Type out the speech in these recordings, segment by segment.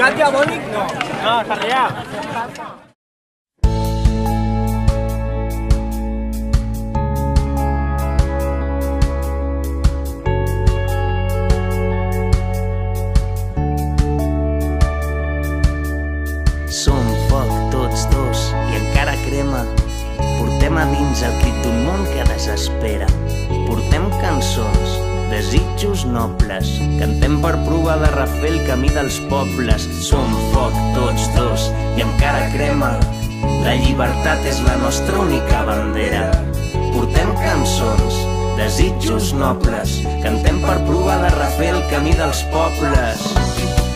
Pecat diabòlic no. No, Sarrià. Som foc tots dos i encara crema. Portem a dins el crit d'un món que desespera. Portem cançons, desitjos nobles. Cantem per provar de refer el camí dels pobles. Som foc tots dos i encara crema. La llibertat és la nostra única bandera. Portem cançons, desitjos nobles. Cantem per provar de refer el camí dels pobles.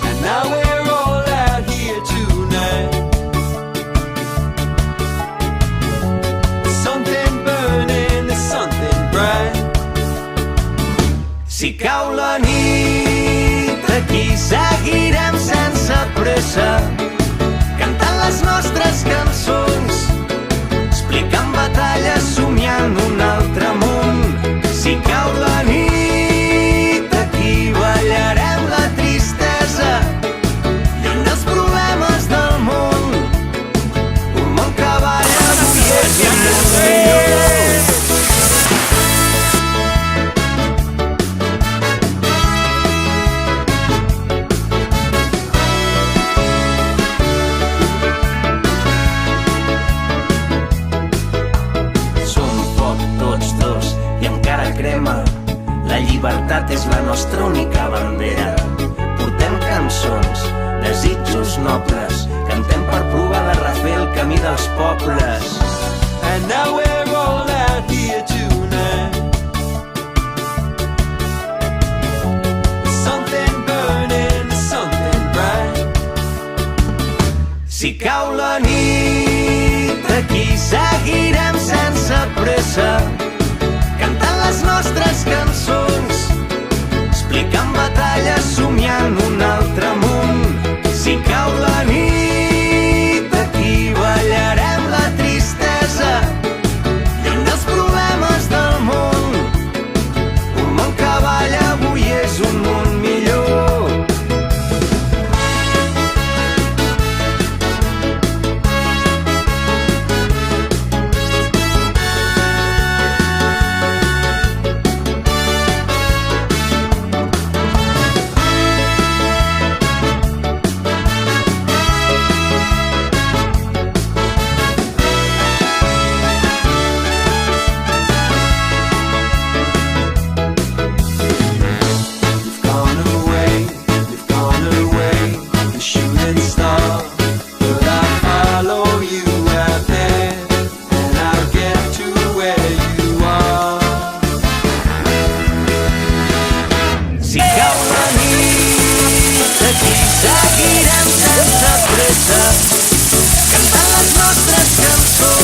And now we're all out here tonight. There's something burning, there's something bright. Si cau la nit, aquí seguirem sense pressa, cantant les nostres cançons, explicant batalles, somiant un altre món. Si cau la nit, aquí ballarem la tristesa, lluny dels problemes del món. Un món que balla avui és un món millor. Crema. La llibertat és la nostra única bandera. Portem cançons, desitjos nobles. Cantem per provar de refer el camí dels pobles. And now we're all out here tonight. There's something burning, there's something bright. Si cau la nit, aquí seguirem sense pressa, cantant les nostres cançons, explicant batalles, somiant un altre món. Si cau la nit, aquí ballarem la tristesa, lluny dels problemes del món. Un món que balla avui és un món millor. Si cau la nit, aquí seguirem sense pressa, cantant les nostres cançons.